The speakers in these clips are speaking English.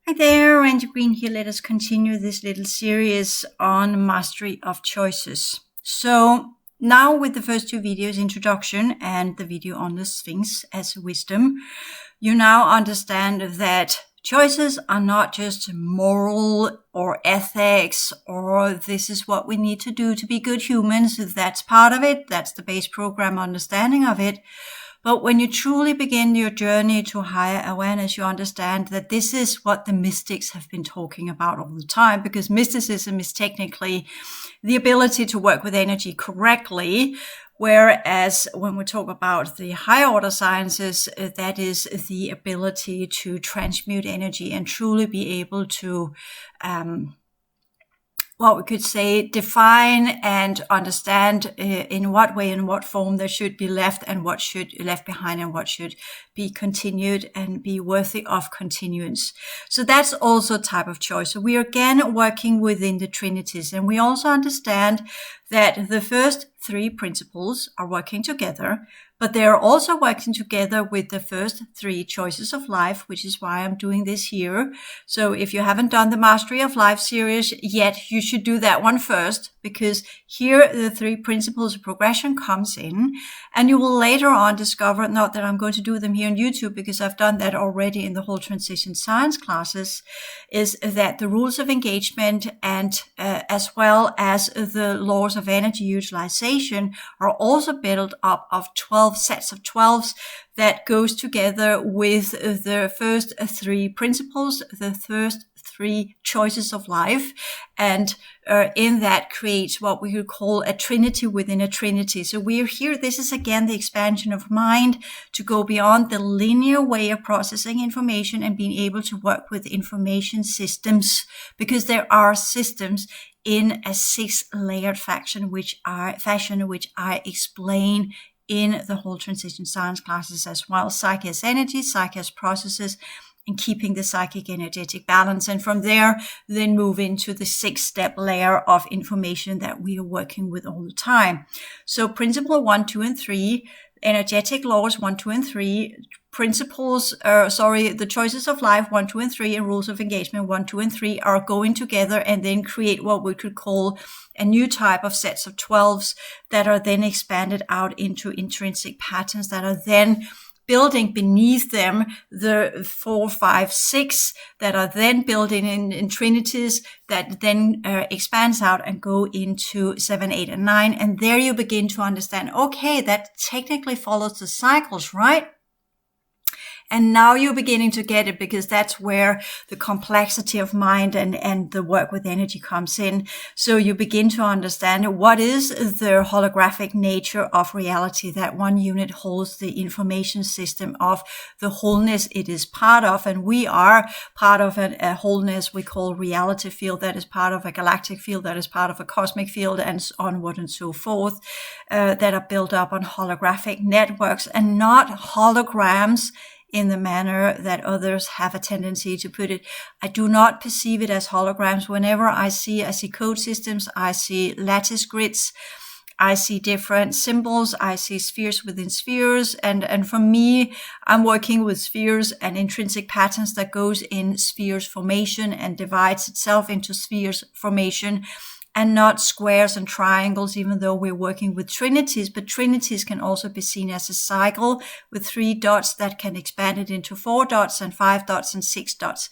Hi there, Angie Green here. Let us continue this little series on mastery of choices. So now with the first two videos, introduction and the video on the Sphinx as wisdom, you now understand that choices are not just moral or ethics or this is what we need to do to be good humans. That's part of it. That's the base program understanding of it. But when you truly begin your journey to higher awareness, you understand that this is what the mystics have been talking about all the time, because mysticism is technically the ability to work with energy correctly. Whereas when we talk about the higher order sciences, that is the ability to transmute energy and truly be able to, we could say, define and understand in what way and what form there should be left and what should be left behind and what should be continued and be worthy of continuance. So that's also a type of choice. So we are again working within the trinities, and we also understand that the first three principles are working together, but they are also working together with the first three choices of life, which is why I'm doing this here. So if you haven't done the Mastery of Life series yet, you should do that one first, because here the three principles of progression comes in, and you will later on discover, not that I'm going to do them here on YouTube because I've done that already in the whole transition science classes, is that the rules of engagement and as well as the laws of energy utilization are also built up of 12 sets of 12s that goes together with the first three principles, the first three choices of life, and in that creates what we could call a trinity within a trinity. So we're here, this is again the expansion of mind to go beyond the linear way of processing information and being able to work with information systems, because there are systems in a 6-layered fashion, which I explain in the whole transition science classes as well. Psyche as energy, psyche as processes, and keeping the psychic energetic balance. And from there, then move into the 6-step layer of information that we are working with all the time. So principle 1, 2, and 3, energetic laws 1, 2, and 3, the choices of life 1, 2, and 3, and rules of engagement 1, 2, and 3 are going together and then create what we could call a new type of sets of 12s that are then expanded out into intrinsic patterns that are then building beneath them the 4, 5, 6 that are then building in trinities that then expands out and go into 7, 8, and 9. And there you begin to understand, okay, that technically follows the cycles, right? And now you're beginning to get it, because that's where the complexity of mind and the work with energy comes in. So you begin to understand what is the holographic nature of reality, that one unit holds the information system of the wholeness it is part of. And we are part of a wholeness we call reality field, that is part of a galactic field, that is part of a cosmic field, and onward and so forth, that are built up on holographic networks and not holograms in the manner that others have a tendency to put it. I do not perceive it as holograms. Whenever I see code systems, I see lattice grids, I see different symbols, I see spheres within spheres. And for me, I'm working with spheres and intrinsic patterns that goes in spheres formation and divides itself into spheres formation, and not squares and triangles, even though we're working with trinities. But trinities can also be seen as a cycle with 3 dots that can expand it into 4 dots and 5 dots and 6 dots.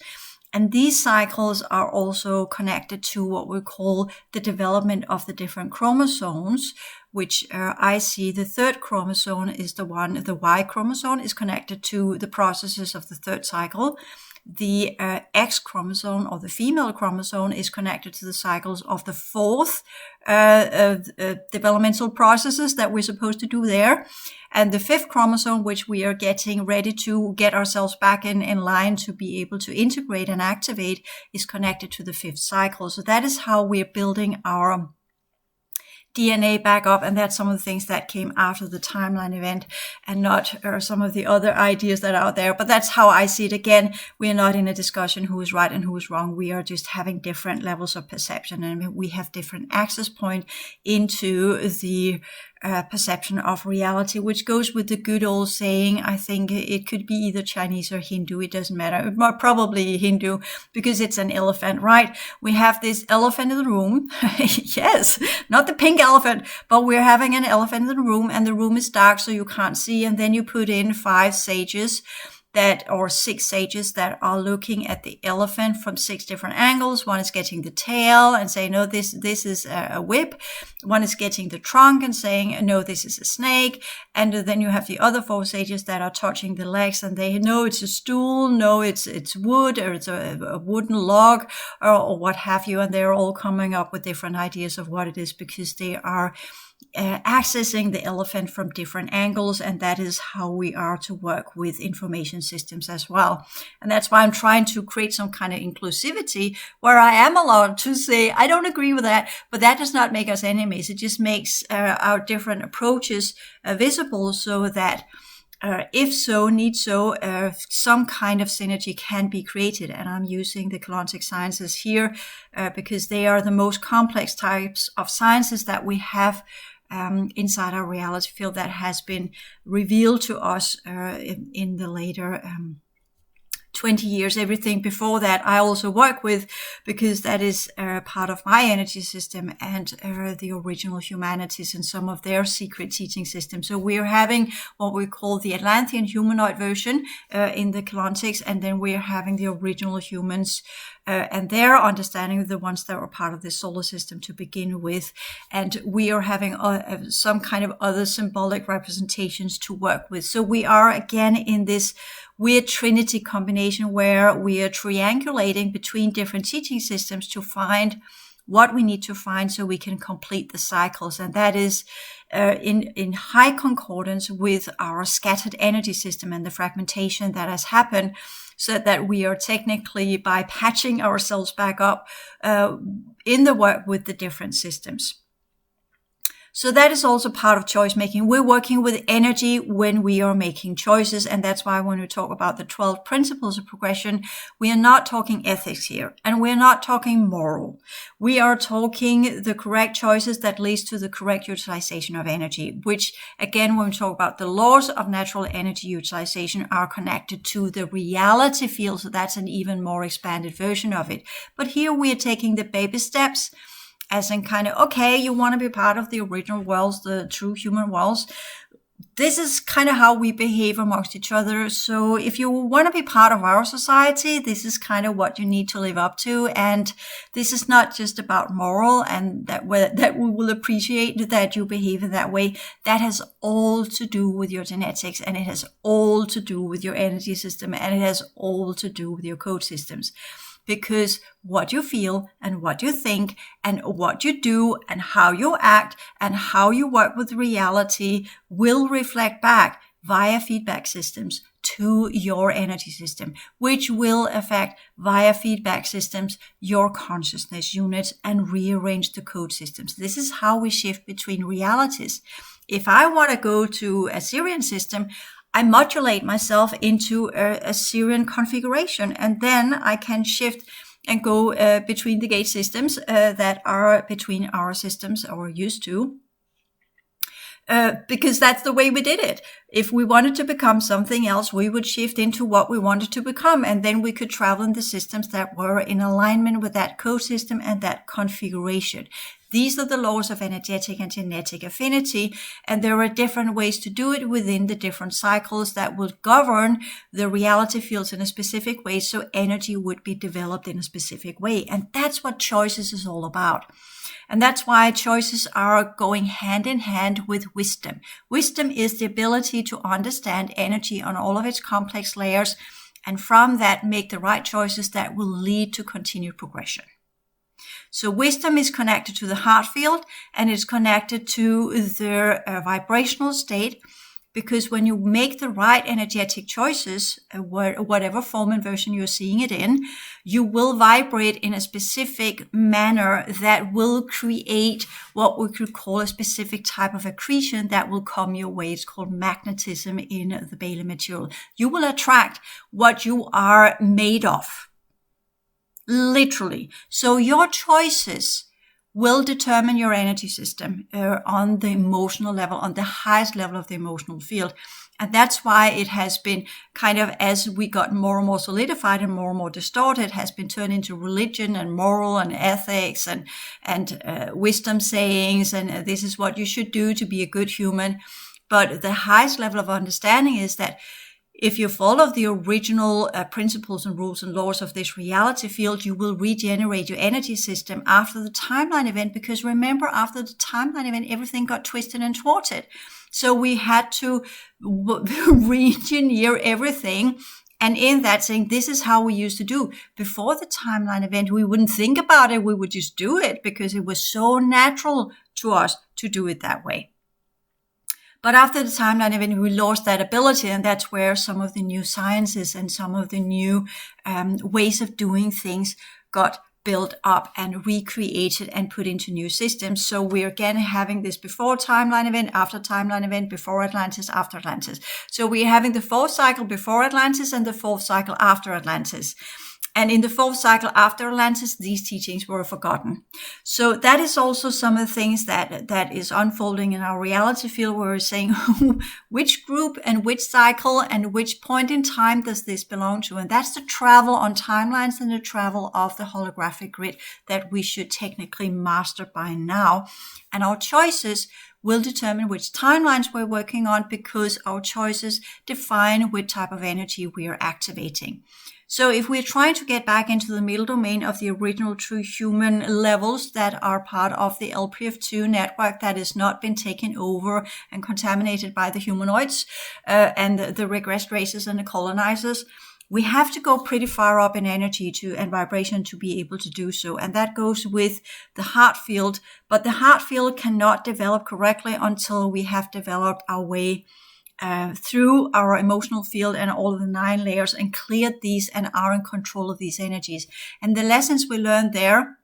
And these cycles are also connected to what we call the development of the different chromosomes, which I see the third chromosome is the Y chromosome is connected to the processes of the third cycle. The X chromosome, or the female chromosome, is connected to the cycles of the fourth developmental processes that we're supposed to do there. And the fifth chromosome, which we are getting ready to get ourselves back in line to be able to integrate and activate, is connected to the fifth cycle. So that is how we're building our DNA back up, and that's some of the things that came after the timeline event, and not some of the other ideas that are out there. But that's how I see it. Again, we are not in a discussion who is right and who is wrong. We are just having different levels of perception, and we have different access point into the perception of reality, which goes with the good old saying. I think it could be either Chinese or Hindu. It doesn't matter. Probably Hindu, because it's an elephant, right? We have this elephant in the room. Yes, not the pink elephant, but we're having an elephant in the room, and the room is dark, so you can't see. And then you put in 5 sages or 6 sages that are looking at the elephant from 6 different angles. One is getting the tail and saying, no, this is a whip. One is getting the trunk and saying, no, this is a snake. And then you have the other 4 sages that are touching the legs, and they know it's a stool, no, it's wood, or it's a wooden log, or what have you. And they're all coming up with different ideas of what it is, because they are accessing the elephant from different angles, and that is how we are to work with information systems as well. And that's why I'm trying to create some kind of inclusivity where I am allowed to say, I don't agree with that, but that does not make us enemies. It just makes our different approaches visible, so that if so, need so, some kind of synergy can be created. And I'm using the Keylontic sciences here because they are the most complex types of sciences that we have inside our reality field that has been revealed to us in the later 20 years. Everything before that I also work with, because that is part of my energy system and the original humanities and some of their secret teaching systems. So we're having what we call the Atlantean humanoid version in the Keylontics, and then we're having the original humans and their understanding of the ones that were part of the solar system to begin with. And we are having some kind of other symbolic representations to work with. So we are again in this weird trinity combination where we are triangulating between different teaching systems to find what we need to find so we can complete the cycles. And that is in high concordance with our scattered energy system and the fragmentation that has happened, so that we are technically, by patching ourselves back up in the work with the different systems. So that is also part of choice making. We're working with energy when we are making choices. And that's why when we talk about the 12 principles of progression, we are not talking ethics here, and we're not talking moral. We are talking the correct choices that leads to the correct utilization of energy, which again, when we talk about the laws of natural energy utilization, are connected to the reality field. So that's an even more expanded version of it. But here we are taking the baby steps, as in kind of, okay, you want to be part of the original worlds, the true human worlds. This is kind of how we behave amongst each other. So if you want to be part of our society, this is kind of what you need to live up to. And this is not just about moral and that we will appreciate that you behave in that way. That has all to do with your genetics, and it has all to do with your energy system, and it has all to do with your code systems. Because what you feel and what you think and what you do and how you act and how you work with reality will reflect back via feedback systems to your energy system, which will affect via feedback systems your consciousness units and rearrange the code systems. This is how we shift between realities. If I want to go to a Syrian system, I modulate myself into a Syrian configuration, and then I can shift and go between the gate systems that are between our systems or used to. Because that's the way we did it. If we wanted to become something else, we would shift into what we wanted to become, and then we could travel in the systems that were in alignment with that code system and that configuration. These are the laws of energetic and genetic affinity, and there are different ways to do it within the different cycles that will govern the reality fields in a specific way, so energy would be developed in a specific way. And that's what choices is all about. And that's why choices are going hand in hand with wisdom. Wisdom is the ability to understand energy on all of its complex layers, and from that make the right choices that will lead to continued progression. So wisdom is connected to the heart field, and it's connected to the vibrational state, because when you make the right energetic choices, whatever form and version you're seeing it in, you will vibrate in a specific manner that will create what we could call a specific type of accretion that will come your way. It's called magnetism in the Bailey material. You will attract what you are made of. Literally. So your choices will determine your energy system on the emotional level, on the highest level of the emotional field. And that's why it has been kind of, as we got more and more solidified and more distorted, has been turned into religion and moral and ethics and wisdom sayings. And this is what you should do to be a good human. But the highest level of understanding is that if you follow the original principles and rules and laws of this reality field, you will regenerate your energy system after the timeline event. Because remember, after the timeline event, everything got twisted and thwarted. So we had to re-engineer everything. And in that, saying, this is how we used to do. Before the timeline event, we wouldn't think about it. We would just do it because it was so natural to us to do it that way. But after the timeline event, we lost that ability, and that's where some of the new sciences and some of the new ways of doing things got built up and recreated and put into new systems. So we're again having this before timeline event, after timeline event, before Atlantis, after Atlantis. So we're having the fourth cycle before Atlantis and the fourth cycle after Atlantis. And in the fourth cycle after Atlantis, these teachings were forgotten. So that is also some of the things that is unfolding in our reality field, where we're saying which group and which cycle and which point in time does this belong to? And that's the travel on timelines and the travel of the holographic grid that we should technically master by now. And our choices will determine which timelines we're working on, because our choices define what type of energy we are activating. So if we're trying to get back into the middle domain of the original true human levels that are part of the LPF2 network that has not been taken over and contaminated by the humanoids and the regressed races and the colonizers, we have to go pretty far up in energy and vibration to be able to do so. And that goes with the heart field. But the heart field cannot develop correctly until we have developed our way through our emotional field and all of the 9 layers and cleared these and are in control of these energies. And the lessons we learned there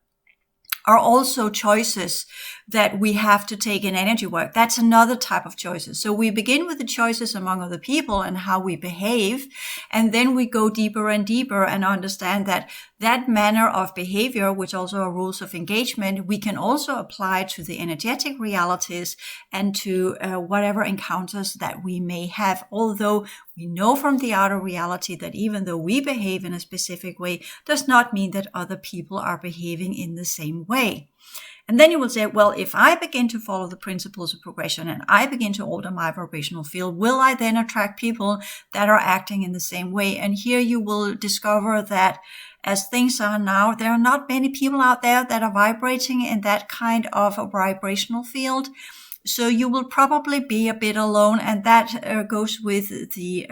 are also choices that we have to take in energy work. That's another type of choices. So we begin with the choices among other people and how we behave. And then we go deeper and deeper and understand that that manner of behavior, which also are rules of engagement, we can also apply to the energetic realities and to whatever encounters that we may have. Although we know from the outer reality that even though we behave in a specific way, does not mean that other people are behaving in the same way. And then you will say, well, if I begin to follow the principles of progression and I begin to alter my vibrational field, will I then attract people that are acting in the same way? And here you will discover that as things are now, there are not many people out there that are vibrating in that kind of a vibrational field. So you will probably be a bit alone, and that goes with the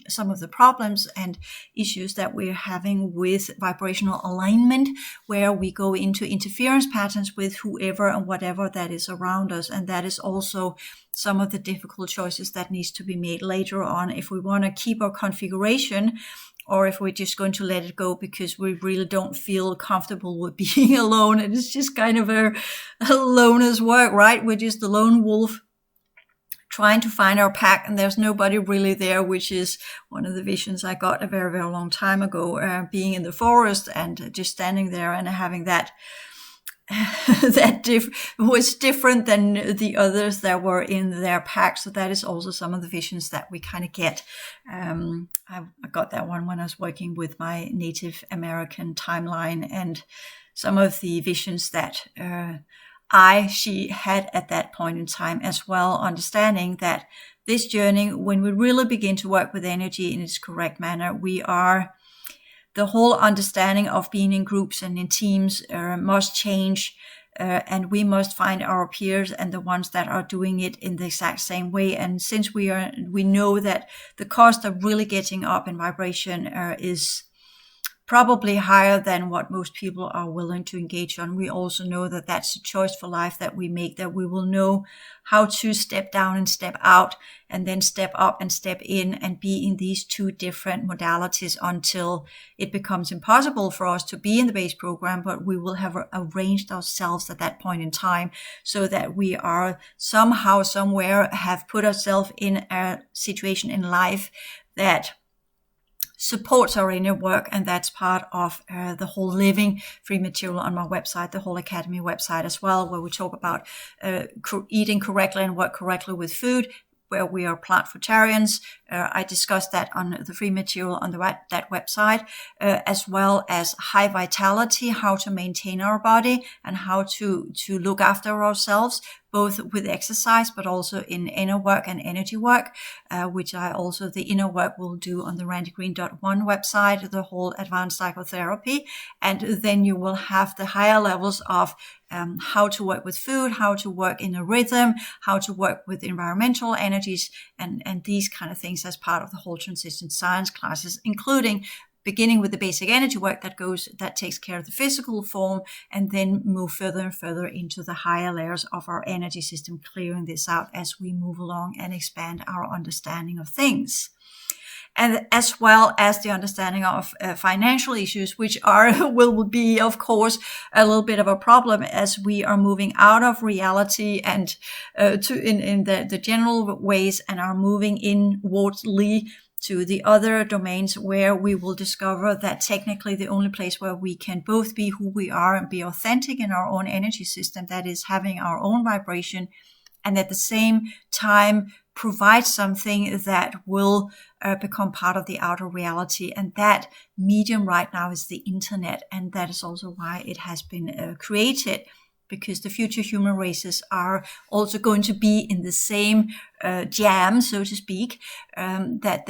some of the problems and issues that we're having with vibrational alignment, where we go into interference patterns with whoever and whatever that is around us. And that is also some of the difficult choices that needs to be made later on if we want to keep our configuration, or if we're just going to let it go because we really don't feel comfortable with being alone. And it's just kind of a loner's work, right? We're just a lone wolf trying to find our pack, and there's nobody really there, which is one of the visions I got a very, very long time ago, being in the forest and just standing there and having that was different than the others that were in their pack. So that is also some of the visions that we kind of get. I got that one when I was working with my Native American timeline, and some of the visions that she had at that point in time as well, understanding that this journey, when we really begin to work with energy in its correct manner, the whole understanding of being in groups and in teams must change, and we must find our peers and the ones that are doing it in the exact same way. And since we know that the cost of really getting up in vibration is probably higher than what most people are willing to engage on, we also know that that's a choice for life that we make, that we will know how to step down and step out, and then step up and step in, and be in these 2 different modalities until it becomes impossible for us to be in the base program. But we will have arranged ourselves at that point in time so that we are somehow, somewhere, have put ourselves in a situation in life that supports our inner work, and that's part of the whole living free material on my website, the whole Academy website as well, where we talk about eating correctly and work correctly with food, where we are plant fruitarians. I discussed that on the free material on that website, as well as high vitality, how to maintain our body and how to look after ourselves, both with exercise, but also in inner work and energy work, which I also, the inner work will do on the randygreen.one website, the whole advanced psychotherapy. And then you will have the higher levels of how to work with food, how to work in a rhythm, how to work with environmental energies, and these kind of things as part of the whole transition science classes, including beginning with the basic energy work that takes care of the physical form, and then move further and further into the higher layers of our energy system, clearing this out as we move along and expand our understanding of things. And as well as the understanding of financial issues, which will be, of course, a little bit of a problem as we are moving out of reality and in the general ways, and are moving inwardly to the other domains, where we will discover that technically the only place where we can both be who we are and be authentic in our own energy system, that is having our own vibration, and at the same time provide something that will become part of the outer reality. And that medium right now is the internet. And that is also why it has been created, because the future human races are also going to be in the same jam, so to speak, that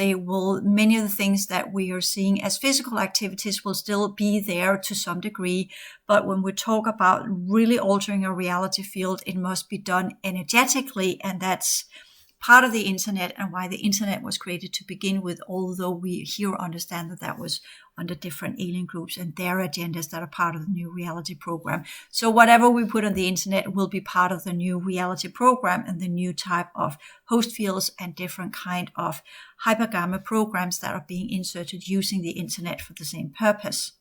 many of the things that we are seeing as physical activities will still be there to some degree. But when we talk about really altering our reality field, it must be done energetically. And that's part of the internet, and why the internet was created to begin with, although we here understand that was under different alien groups and their agendas that are part of the new reality program. So whatever we put on the internet will be part of the new reality program and the new type of host fields and different kind of hypergamma programs that are being inserted using the internet for the same purpose.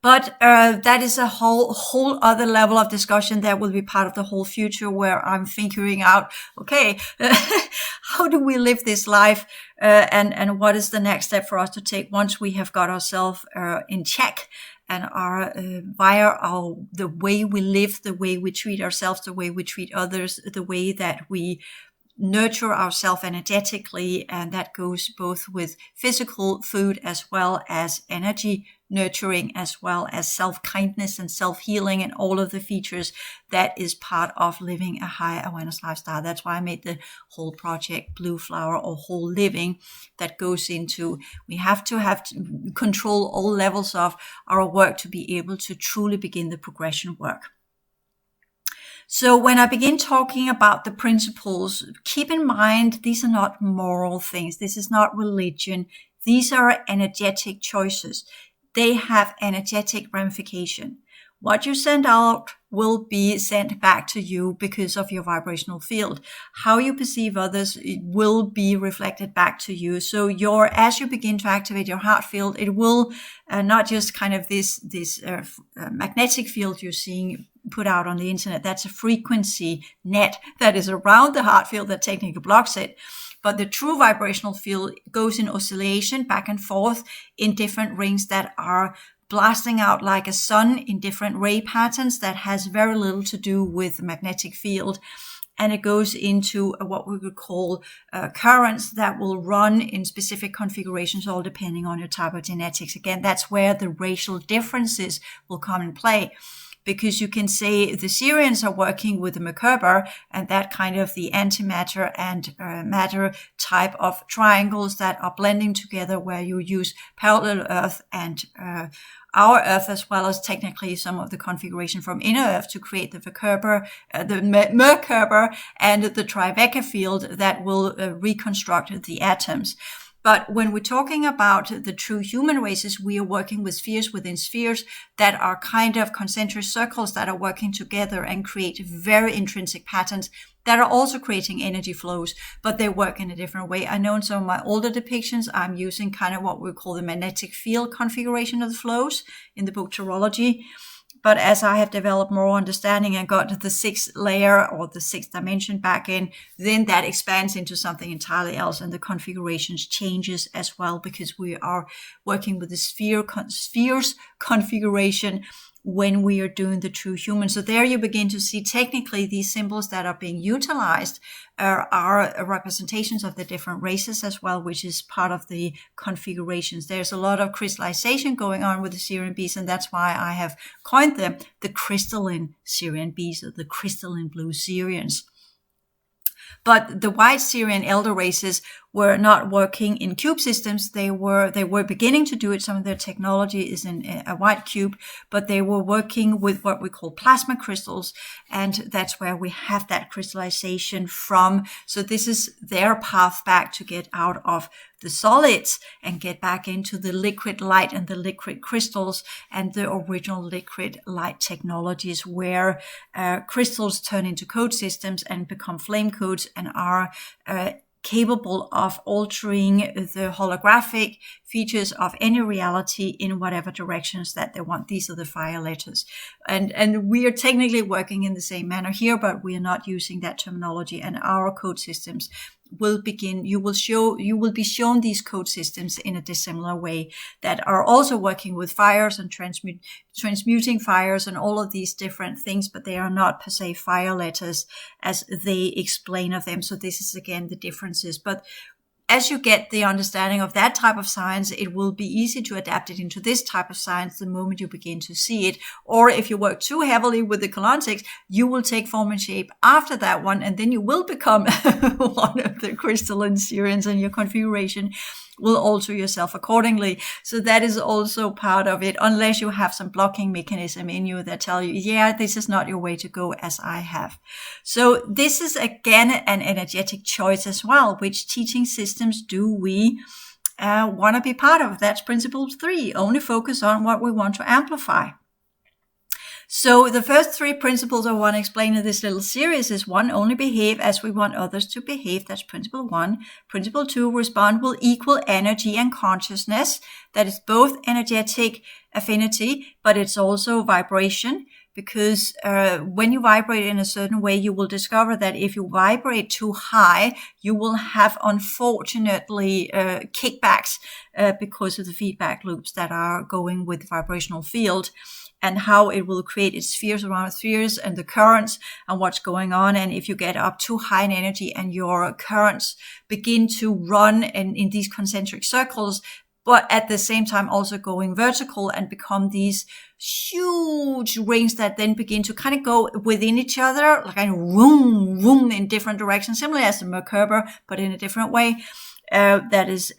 But that is a whole other level of discussion that will be part of the whole future, where I'm figuring out, okay, how do we live this life, and what is the next step for us to take once we have got ourselves in check, and are via the way we live, the way we treat ourselves, the way we treat others, the way that we nurture ourselves energetically, and that goes both with physical food as well as energy nurturing, as well as self-kindness and self-healing, and all of the features that is part of living a high awareness lifestyle. That's why I made the whole project Blue Flower, or Whole Living, that goes into, we have to control all levels of our work to be able to truly begin the progression work. So when I begin talking about the principles, keep in mind, these are not moral things. This is not religion. These are energetic choices. They have energetic ramification. What you send out will be sent back to you because of your vibrational field. How you perceive others will be reflected back to you. So as you begin to activate your heart field, it will not just kind of this magnetic field you're seeing put out on the internet. That's a frequency net that is around the heart field that technically blocks it. But the true vibrational field goes in oscillation back and forth in different rings that are blasting out like a sun in different ray patterns that has very little to do with the magnetic field. And it goes into what we would call currents that will run in specific configurations, all depending on your type of genetics. Again, that's where the racial differences will come in play. Because you can say the Syrians are working with the Merkaba, and that kind of the antimatter and matter type of triangles that are blending together, where you use parallel Earth and our Earth, as well as technically some of the configuration from inner Earth to create the Merkaba, and the Tribeca field that will reconstruct the atoms. But when we're talking about the true human races, we are working with spheres within spheres that are kind of concentric circles that are working together and create very intrinsic patterns that are also creating energy flows, but they work in a different way. I know in some of my older depictions, I'm using kind of what we call the magnetic field configuration of the flows in the book Torology. But as I have developed more understanding and got the sixth layer or the sixth dimension back in, then that expands into something entirely else, and the configurations changes as well, because we are working with the spheres configuration when we are doing the true human. So there you begin to see technically these symbols that are being utilized are representations of the different races as well, which is part of the configurations. There's a lot of crystallization going on with the Syrian bees, and that's why I have coined them the crystalline Syrian bees, or the crystalline blue Syrians. But the white Syrian elder races were not working in cube systems. They were beginning to do it. Some of their technology is in a white cube, but they were working with what we call plasma crystals, and that's where we have that crystallization from. So this is their path back to get out of the solids and get back into the liquid light and the liquid crystals and the original liquid light technologies, where crystals turn into code systems and become flame codes and are capable of altering the holographic features of any reality in whatever directions that they want. These are the fire letters. And we are technically working in the same manner here, but we are not using that terminology, and our code systems will begin. You will be shown these code systems in a dissimilar way that are also working with fires and transmuting fires and all of these different things, but they are not per se fire letters as they explain of them. So this is again the differences. But as you get the understanding of that type of science, it will be easy to adapt it into this type of science the moment you begin to see it. Or if you work too heavily with the colontics, you will take form and shape after that one, and then you will become one of the crystalline Syrians, and your configuration will alter yourself accordingly. So that is also part of it, unless you have some blocking mechanism in you that tell you, yeah, this is not your way to go, as I have. So this is again an energetic choice as well. Which teaching systems do we want to be part of? That's principle 3. Only focus on what we want to amplify. So the first 3 principles I want to explain in this little series is 1, only behave as we want others to behave. That's principle 1. Principle 2, respond with equal energy and consciousness. That is both energetic affinity, but it's also vibration. Because when you vibrate in a certain way, you will discover that if you vibrate too high, you will have, unfortunately, kickbacks because of the feedback loops that are going with the vibrational field, and how it will create its spheres around spheres and the currents and what's going on. And if you get up too high in energy and your currents begin to run in these concentric circles, but at the same time also going vertical and become these huge rings that then begin to kind of go within each other, like kind of vroom, vroom in different directions, similar as the Merkaba, but in a different way. That is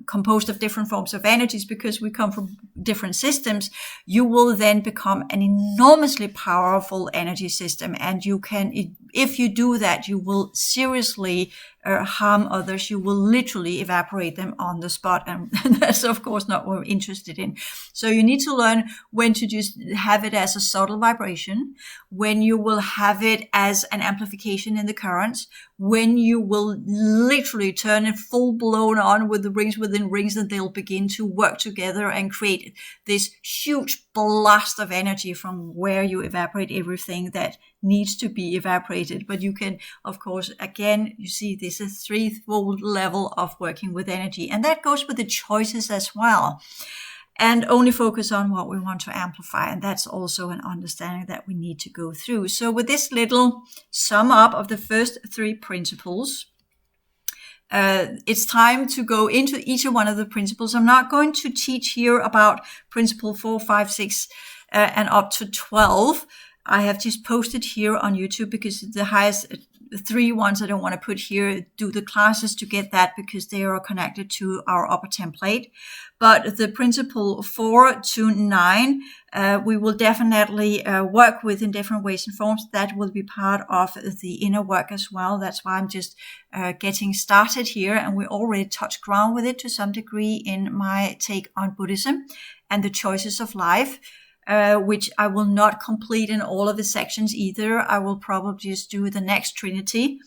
composed of different forms of energies, because we come from different systems. You will then become an enormously powerful energy system, and you can, if you do that, you will seriously harm others. You will literally evaporate them on the spot, and that's of course not what we're interested in. So you need to learn when to just have it as a subtle vibration, when you will have it as an amplification in the currents, when you will literally turn it full blown on with the rings within rings, and they'll begin to work together and create this huge blast of energy from where you evaporate everything that needs to be evaporated. But you can, of course, again, you see this is 3-fold level of working with energy, and that goes with the choices as well. And only focus on what we want to amplify. And that's also an understanding that we need to go through. So with this little sum up of the first 3 principles, it's time to go into each one of the principles. I'm not going to teach here about principle 4, 5, 6, and up to 12. I have just posted here on YouTube, because the highest 3 ones I don't want to put here, do the classes to get that, because they are connected to our upper template. But the principle 4 to 9, we will definitely work with in different ways and forms. That will be part of the inner work as well. That's why I'm just getting started here, and we already touched ground with it to some degree in my take on Buddhism and the choices of life. Which I will not complete in all of the sections either. I will probably just do the next Trinity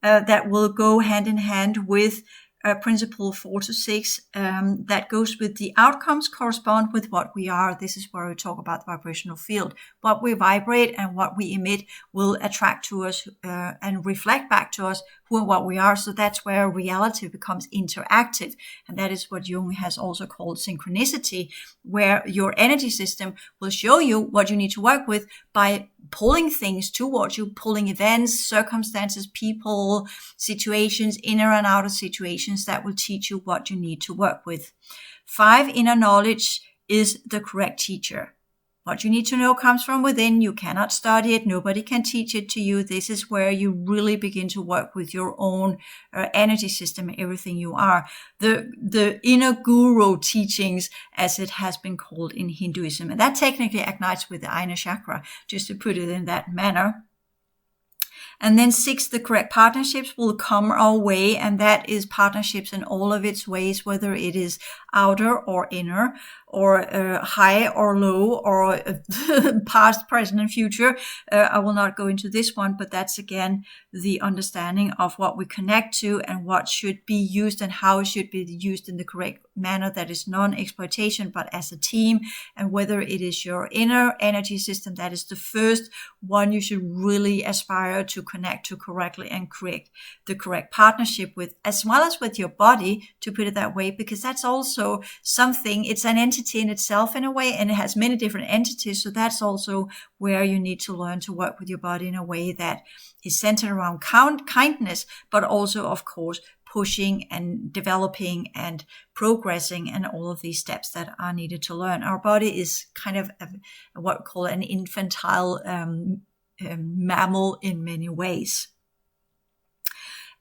that will go hand in hand with principle 4 to 6, that goes with the outcomes correspond with what we are. This is where we talk about the vibrational field. What we vibrate and what we emit will attract to us and reflect back to us who and what we are. So that's where reality becomes interactive. And that is what Jung has also called synchronicity, where your energy system will show you what you need to work with by pulling things towards you, pulling events, circumstances, people, situations, inner and outer situations that will teach you what you need to work with. 5, inner knowledge is the correct teacher. What you need to know comes from within. You cannot study it. Nobody can teach it to you. This is where you really begin to work with your own energy system, everything you are. The inner guru teachings, as it has been called in Hinduism. And that technically ignites with the Ajna chakra, just to put it in that manner. And then 6, the correct partnerships will come our way, and that is partnerships in all of its ways, whether it is outer or inner, or high or low, or past, present, and future. I will not go into this one, but that's again the understanding of what we connect to and what should be used and how it should be used in the correct manner that is non-exploitation, but as a team. And whether it is your inner energy system, that is the first one you should really aspire to connect to correctly and create the correct partnership with, as well as with your body, to put it that way, because that's also something, it's an entity in itself in a way, and it has many different entities. So that's also where you need to learn to work with your body in a way that is centered around kindness, but also, of course, pushing and developing and progressing and all of these steps that are needed to learn. Our body is kind of what we call an infantile mammal in many ways.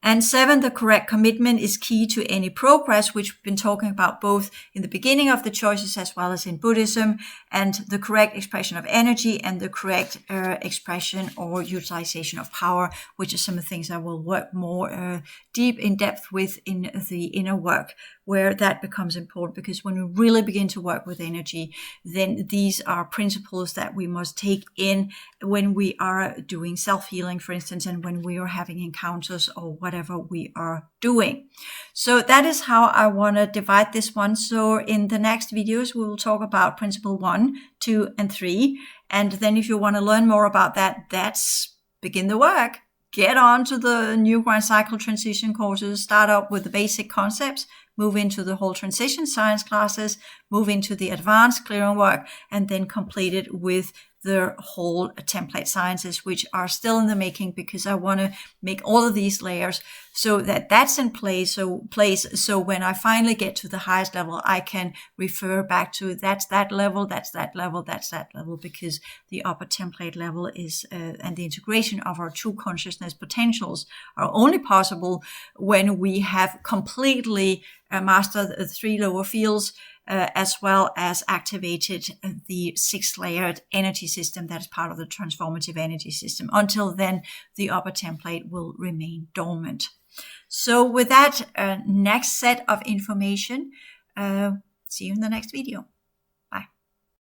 And 7, the correct commitment is key to any progress, which we've been talking about both in the beginning of the choices as well as in Buddhism, and the correct expression of energy and the correct expression or utilization of power, which are some of the things I will work more deep in depth with in the inner work, where that becomes important, because when we really begin to work with energy, then these are principles that we must take in when we are doing self-healing, for instance, and when we are having encounters or whatever we are doing. So that is how I want to divide this one. So in the next videos, we will talk about principle 1, 2, and 3. And then if you want to learn more about that, that's begin the work. Get on to the new grind cycle transition courses, start up with the basic concepts, move into the whole transition science classes, move into the advanced clearing work, and then complete it with the whole template sciences, which are still in the making, because I want to make all of these layers so that that's in place. So when I finally get to the highest level, I can refer back to that's that level, that's that level, that's that level, because the upper template level is, and the integration of our true consciousness potentials are only possible when we have completely mastered the 3 lower fields, as well as activated the 6-layered energy system that is part of the transformative energy system. Until then, the upper template will remain dormant. So with that next set of information, see you in the next video.